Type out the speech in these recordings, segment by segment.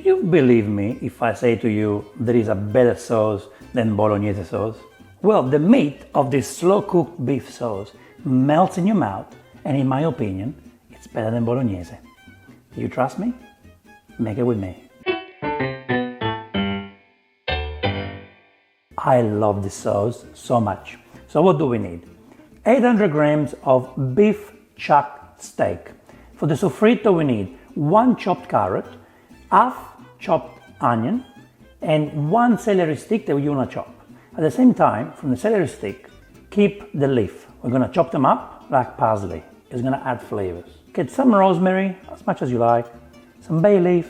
you believe me if I say to you there is a better sauce than Bolognese sauce? Well, the meat of this slow-cooked beef sauce melts in your mouth, and in my opinion, it's better than Bolognese. Do you trust me? Make it with me. I love this sauce so much. So what do we need? 800 grams of beef chuck steak. For the sofrito we need 1 chopped carrot, half chopped onion, and 1 celery stick that you want to chop. At the same time, from the celery stick, keep the leaf. We're going to chop them up like parsley. It's going to add flavors. Get some rosemary, as much as you like, some bay leaves,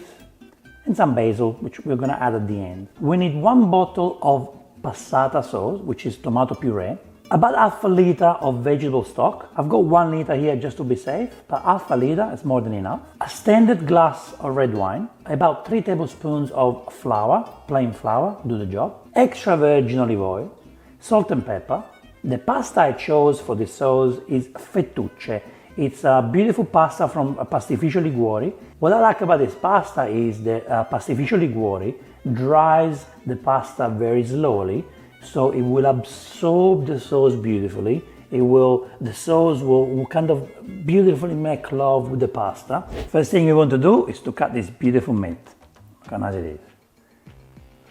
and some basil, which we're going to add at the end. We need 1 bottle of passata sauce, which is tomato puree, about half a liter of vegetable stock. I've got 1 liter here just to be safe, but half a liter is more than enough. A standard glass of red wine, about 3 tablespoons of flour, plain flour, do the job, extra virgin olive oil, salt and pepper. The pasta I chose for this sauce is fettuce. It's a beautiful pasta from Pastificio Liguori. What I like about this pasta is the Pastificio Liguori dries the pasta very slowly, so it will absorb the sauce beautifully. The sauce will kind of beautifully make love with the pasta. First thing you want to do is to cut this beautiful meat. Look how nice it is.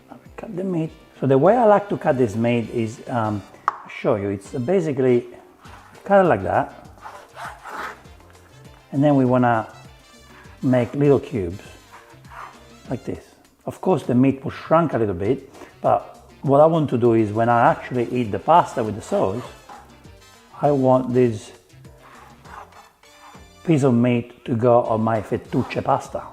Now we cut the meat. So the way I like to cut this meat is, I'll show you, it's basically cut it like that. And then we want to make little cubes, like this. Of course the meat will shrink a little bit, but what I want to do is when I actually eat the pasta with the sauce, I want this piece of meat to go on my fettuce pasta.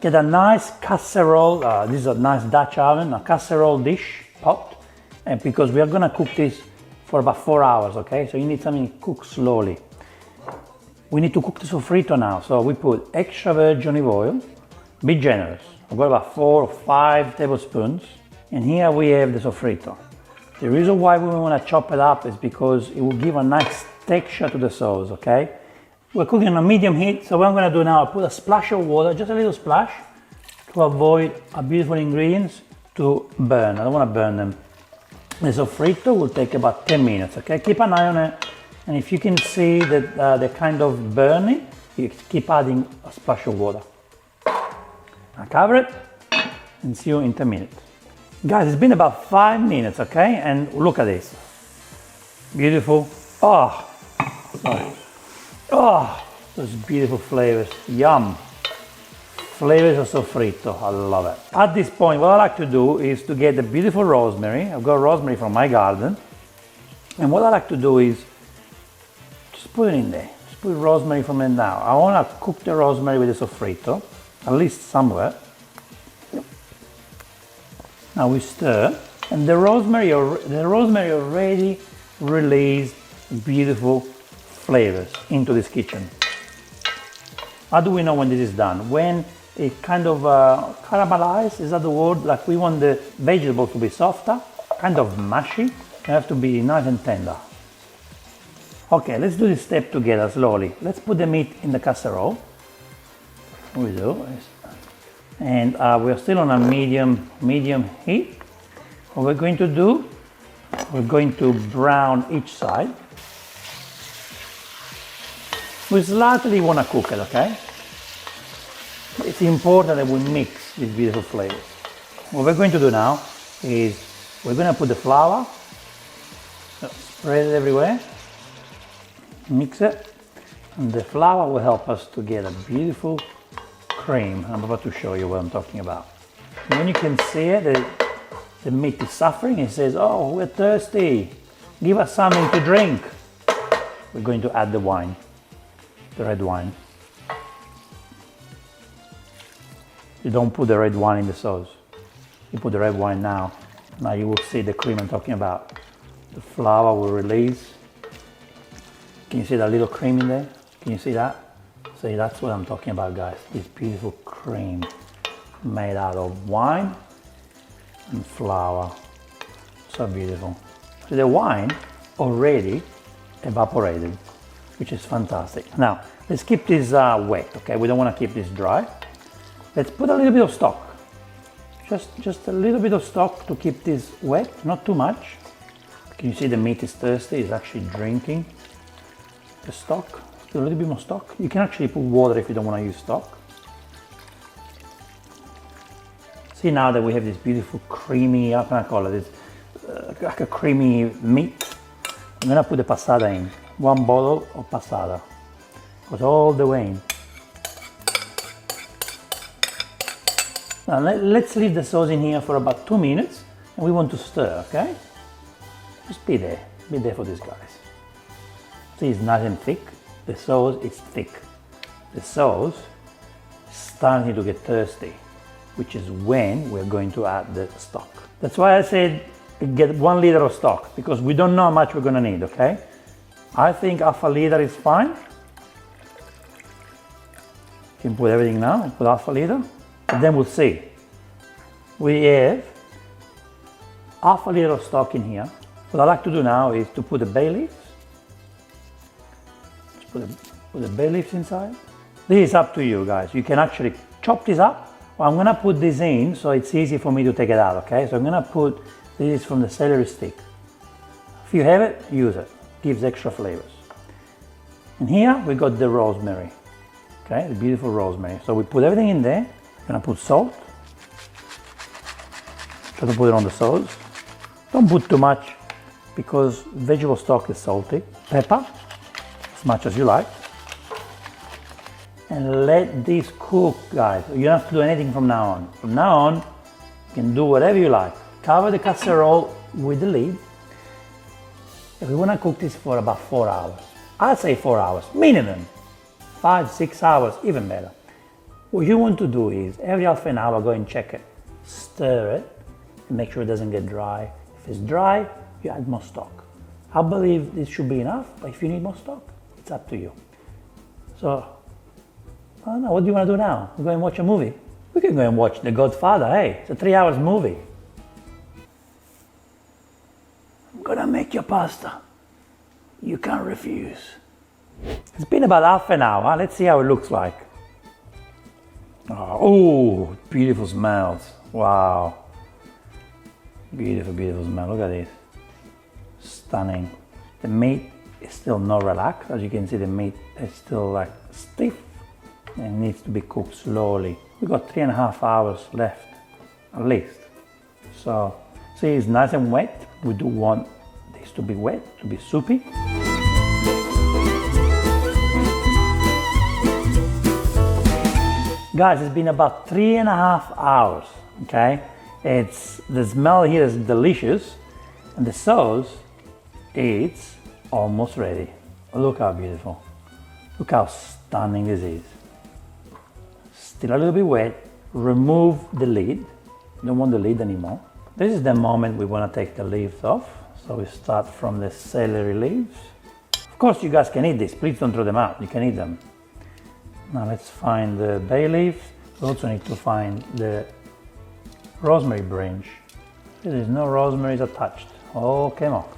Get a nice casserole, this is a nice Dutch oven, a casserole dish, pot, and because we are going to cook this for about 4 hours, okay? So you need something cooked slowly. We need to cook the sofrito now, so we put extra virgin olive oil. Be generous. I've got about 4 or 5 tablespoons. And here we have the sofrito. The reason why we want to chop it up is because it will give a nice texture to the sauce, okay? We're cooking on a medium heat, so what I'm going to do now, I'll put a splash of water, just a little splash, to avoid our beautiful ingredients to burn. I don't want to burn them. The sofrito will take about 10 minutes, okay? Keep an eye on it. And if you can see that they're kind of burning, you keep adding a splash of water. Now cover it and see you in 10 minutes. Guys, it's been about 5 minutes, okay? And look at this. Beautiful. Oh, sorry. Oh, those beautiful flavors. Yum. Flavors of sofrito. I love it. At this point, what I like to do is to get the beautiful rosemary. I've got rosemary from my garden. And what I like to do is just put it in there. Just put rosemary from it now. I want to cook the rosemary with the sofrito, at least somewhere. Now we stir, and the rosemary already released beautiful flavors into this kitchen. How do we know when this is done? When it kind of caramelizes, is that the word? Like we want the vegetables to be softer, kind of mushy. They have to be nice and tender. Okay, let's do this step together slowly. Let's put the meat in the casserole. We do. And we're still on a medium heat. What we're going to do, we're going to brown each side. We slightly want to cook it, okay? It's important that we mix these beautiful flavors. What we're going to do now is we're going to put the flour, spread it everywhere, mix it, and the flour will help us to get a beautiful cream. I'm about to show you what I'm talking about. And when you can see it, the meat is suffering. It says, oh, we're thirsty. Give us something to drink. We're going to add the wine, the red wine. You don't put the red wine in the sauce. You put the red wine now. Now you will see the cream I'm talking about. The flour will release. Can you see that little cream in there? Can you see that? See, that's what I'm talking about, guys. This beautiful cream made out of wine and flour. So beautiful. So the wine already evaporated, which is fantastic. Now, let's keep this wet, okay? We don't want to keep this dry. Let's put a little bit of stock. Just a little bit of stock to keep this wet, not too much. Can you see the meat is thirsty? It's actually drinking the stock. A little bit more stock. You can actually put water if you don't want to use stock. See now that we have this beautiful creamy, how can I call it? This like a creamy meat. I'm gonna put the passata in. 1 bottle of passata. Goes all the way in. Now let's leave the sauce in here for about 2 minutes, and we want to stir, okay? Just be there for these guys. See, it's nice and thick. The sauce is thick. The sauce is starting to get thirsty, which is when we're going to add the stock. That's why I said get 1 liter of stock, because we don't know how much we're gonna need, okay? I think half a liter is fine. You can put everything now, put half a liter, and then we'll see. We have half a liter of stock in here. What I like to do now is to put the bay leaves. Just put the bay leaves inside. This is up to you guys. You can actually chop this up. Well, I'm gonna put this in so it's easy for me to take it out, okay? So I'm gonna put this from the celery stick. If you have it, use it. Gives extra flavors. And here we got the rosemary, okay? The beautiful rosemary. So we put everything in there. I'm gonna put salt. Try to put it on the sauce. Don't put too much because vegetable stock is salty. Pepper, as much as you like. And let this cook, guys. You don't have to do anything from now on. From now on, you can do whatever you like. Cover the casserole with the lid. If we want to cook this for about 4 hours, I'd say 4 hours, minimum. 5, 6 hours, even better. What you want to do is, every half an hour, go and check it. Stir it, and make sure it doesn't get dry. If it's dry, you add more stock. I believe this should be enough, but if you need more stock, it's up to you. So, I don't know, what do you want to do now? We're going to watch a movie? We can go and watch The Godfather, hey, it's a 3 hours movie. I'm gonna make your pasta. You can't refuse. It's been about half an hour, let's see how it looks like. Oh, beautiful smells, wow. Beautiful, beautiful smell, look at this. Stunning. The meat is still not relaxed, as you can see the meat is still like stiff and needs to be cooked slowly. We've got 3.5 hours left, at least. So, see, it's nice and wet. We do want this to be wet, to be soupy. Guys, it's been about 3.5 hours, okay? The smell here is delicious, and the sauce, it's almost ready. Look how beautiful. Look how stunning this is. Still a little bit wet. Remove the lid. You don't want the lid anymore. This is the moment we want to take the leaves off. So we start from the celery leaves. Of course, you guys can eat this. Please don't throw them out. You can eat them. Now let's find the bay leaves. We also need to find the rosemary branch. There is no rosemary attached. All came off.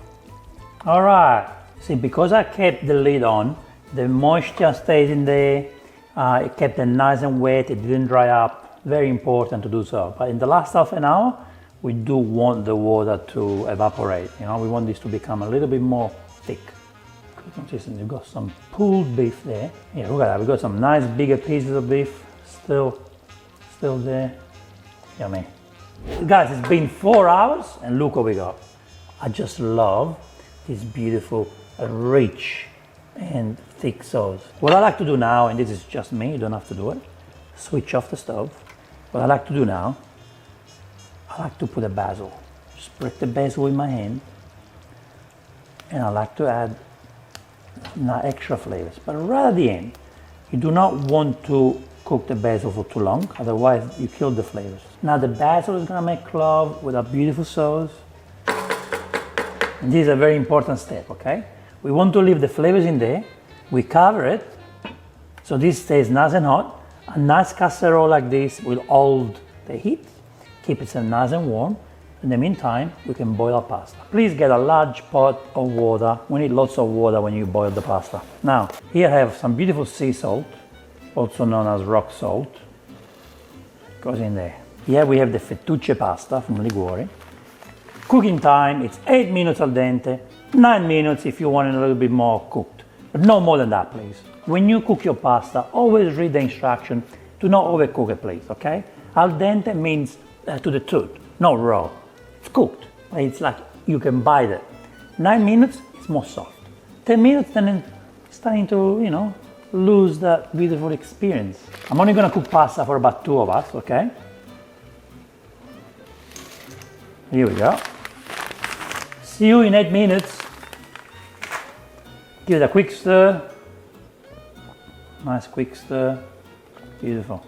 All right. See, because I kept the lid on, the moisture stayed in there. It kept it nice and wet. It didn't dry up. Very important to do so. But in the last half an hour, we do want the water to evaporate. You know, we want this to become a little bit more thick. Consistent. We've got some pulled beef there. Yeah, look at that. We've got some nice bigger pieces of beef still there. Yummy. Guys, it's been 4 hours and look what we got. I just love this beautiful, rich and thick sauce. What I like to do now, and this is just me, you don't have to do it, switch off the stove. What I like to do now, I like to put a basil. Just break the basil with my hand, and I like to add extra flavors, but right at the end. You do not want to cook the basil for too long, otherwise you kill the flavors. Now the basil is gonna make love with a beautiful sauce. And this is a very important step, okay? We want to leave the flavors in there. We cover it, so this stays nice and hot. A nice casserole like this will hold the heat, keep it nice and warm. In the meantime, we can boil our pasta. Please get a large pot of water. We need lots of water when you boil the pasta. Now, here I have some beautiful sea salt, also known as rock salt. Goes in there. Here we have the fettucce pasta from Liguori. Cooking time, it's 8 minutes al dente, 9 minutes if you want it a little bit more cooked, but no more than that, please. When you cook your pasta, always read the instruction to not overcook it, please, okay? Al dente means to the tooth, not raw. It's cooked, it's like you can bite it. 9 minutes, it's more soft. 10 minutes, then it's starting to, you know, lose that beautiful experience. I'm only gonna cook pasta for about 2 of us, okay? Here we go. See you in 8 minutes. Give it a quick stir. Nice quick stir. Beautiful.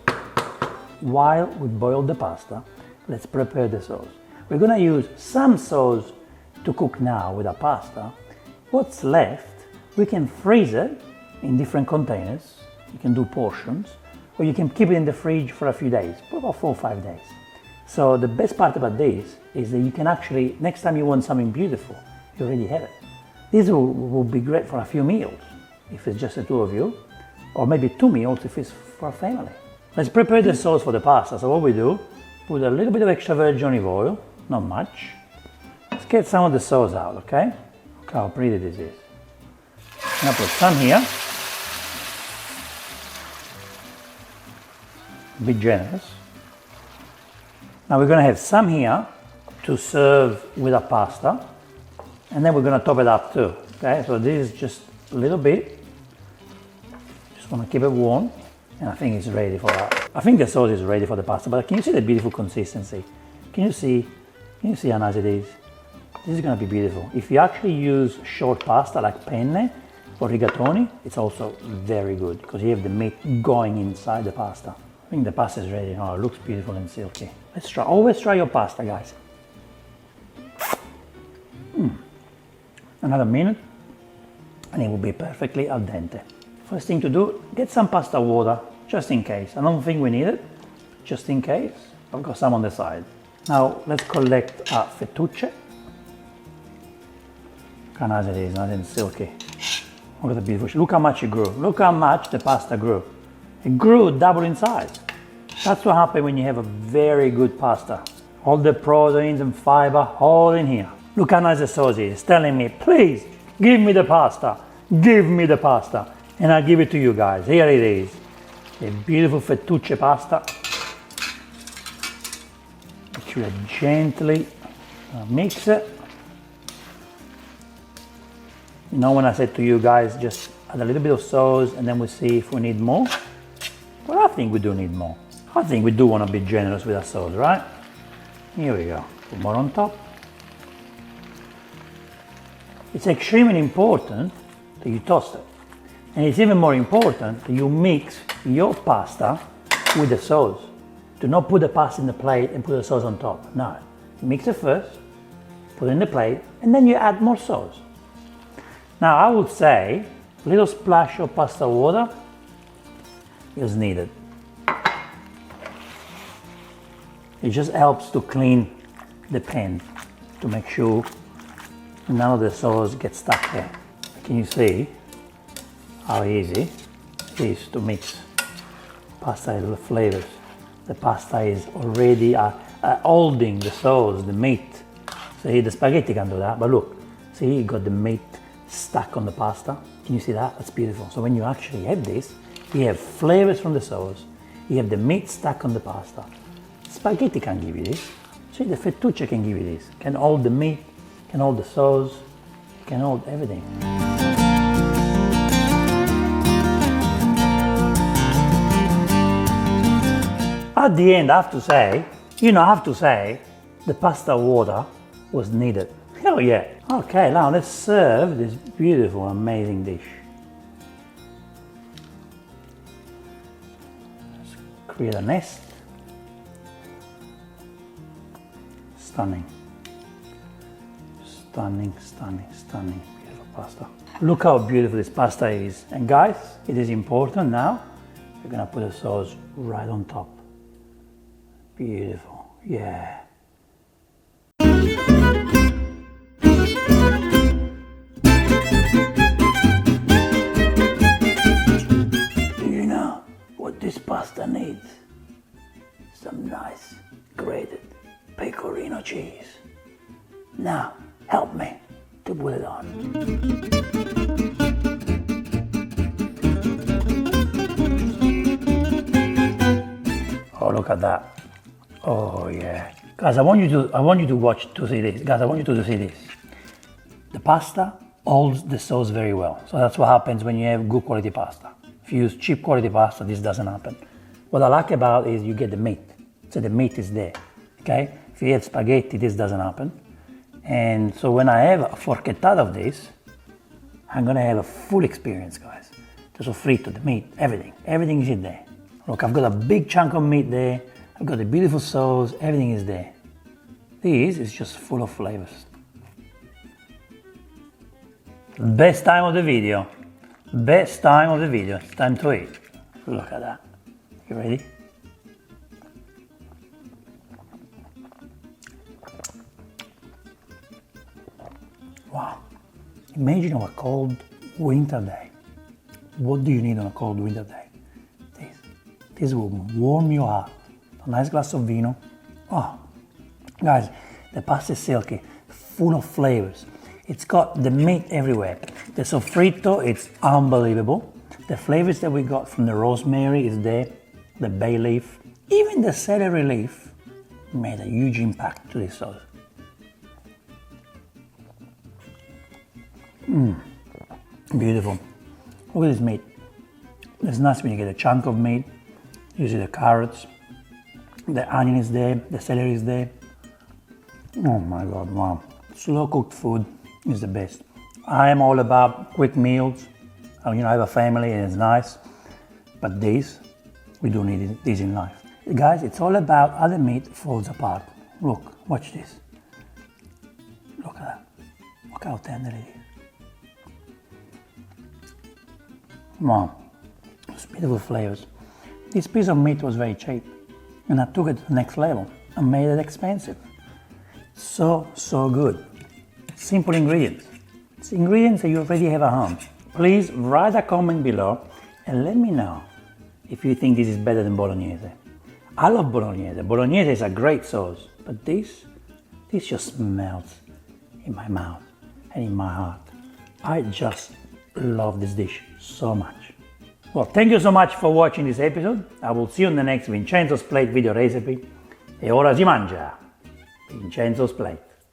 While we boil the pasta, let's prepare the sauce. We're gonna use some sauce to cook now with our pasta. What's left, we can freeze it in different containers. You can do portions, or you can keep it in the fridge for a few days, for about 4 or 5 days. So the best part about this is that you can actually, next time you want something beautiful, you already have it. This will be great for a few meals, if it's just the 2 of you, or maybe 2 meals if it's for a family. Let's prepare the sauce for the pasta. So what we do, put a little bit of extra virgin olive oil, not much. Let's get some of the sauce out, okay? Look how pretty this is. I'm gonna put some here. A bit generous. Now we're gonna have some here to serve with our pasta, and then we're gonna top it up too, okay? So this is just a little bit. Just wanna keep it warm, and I think it's ready for that. I think the sauce is ready for the pasta, but can you see the beautiful consistency? Can you see how nice it is? This is gonna be beautiful. If you actually use short pasta like penne or rigatoni, it's also very good because you have the meat going inside the pasta. I think the pasta is ready. Oh, it looks beautiful and silky. Let's try. Always try your pasta, guys. Another minute, and it will be perfectly al dente. First thing to do, get some pasta water, just in case. I don't think we need it, just in case. I've got some on the side. Now let's collect our fettucce. Look how nice it is, nice and silky. Look at the beautiful. Look how much it grew. Look how much the pasta grew. It grew double in size. That's what happens when you have a very good pasta. All the proteins and fiber, all in here. Look how nice the sauce is. It's telling me, please, give me the pasta. Give me the pasta. And I'll give it to you guys. Here it is. A beautiful fettucce pasta. Actually gently mix it. You know when I said to you guys, just add a little bit of sauce and then we'll see if we need more? Well, I think we do need more. I think we do want to be generous with our sauce, right? Here we go. Put more on top. It's extremely important that you toast it. And it's even more important that you mix your pasta with the sauce. Do not put the pasta in the plate and put the sauce on top. No. You mix it first, put it in the plate, and then you add more sauce. Now I would say a little splash of pasta water is needed. It just helps to clean the pan to make sure none of the sauce gets stuck there. Can you see how easy it is to mix pasta with flavors? The pasta is already holding the sauce, the meat. See, the spaghetti can do that, but look, see, you got the meat stuck on the pasta. Can you see that? That's beautiful. So when you actually have this, you have flavors from the sauce, you have the meat stuck on the pasta. Spaghetti can give you this. See, the fettucce can give you this. Can hold the meat, can hold the sauce, can hold everything. At the end, I have to say, the pasta water was needed. Hell yeah. Okay, now let's serve this beautiful, amazing dish. Let's create a nest. Stunning. Stunning, stunning, stunning. Beautiful pasta. Look how beautiful this pasta is. And guys, it is important now. We're gonna put the sauce right on top. Beautiful, yeah. Do you know what this pasta needs? Some nice grated pecorino cheese. Now, help me to put it on. Oh, look at that. Oh yeah. Guys, I want you to see this. Guys, I want you to see this. The pasta holds the sauce very well. So that's what happens when you have good quality pasta. If you use cheap quality pasta, this doesn't happen. What I like about it is you get the meat. So the meat is there, okay? If you have spaghetti, this doesn't happen. And so when I have a forchettata of this, I'm gonna have a full experience, guys. The sofrito, the meat, everything. Everything is in there. Look, I've got a big chunk of meat there. I've got a beautiful sauce, everything is there. This is just full of flavors. Best time of the video. Best time of the video. It's time to eat. Look at that. You ready? Wow. Imagine on a cold winter day. What do you need on a cold winter day? This will warm your heart. A nice glass of vino. Oh, guys, the pasta is silky, full of flavors. It's got the meat everywhere. The sofrito, it's unbelievable. The flavors that we got from the rosemary is there, the bay leaf, even the celery leaf made a huge impact to this sauce. Beautiful. Look at this meat. It's nice when you get a chunk of meat. You see the carrots, the onion is there, the celery is there. Oh my God, wow. Slow cooked food is the best. I am all about quick meals. I have a family and it's nice. But this, we do need this in life. Guys, it's all about how the meat falls apart. Look, watch this. Look at that. Look how tender it is. Wow, it's beautiful flavors. This piece of meat was very cheap and I took it to the next level and made it expensive. So good. Simple ingredients. It's ingredients that you already have at home. Please write a comment below and let me know if you think this is better than Bolognese. I love Bolognese. Bolognese is a great sauce, but this just melts in my mouth and in my heart. I just love this dish so much. Well, thank you so much for watching this episode. I will see you in the next Vincenzo's Plate video recipe. E ora si mangia. Vincenzo's Plate.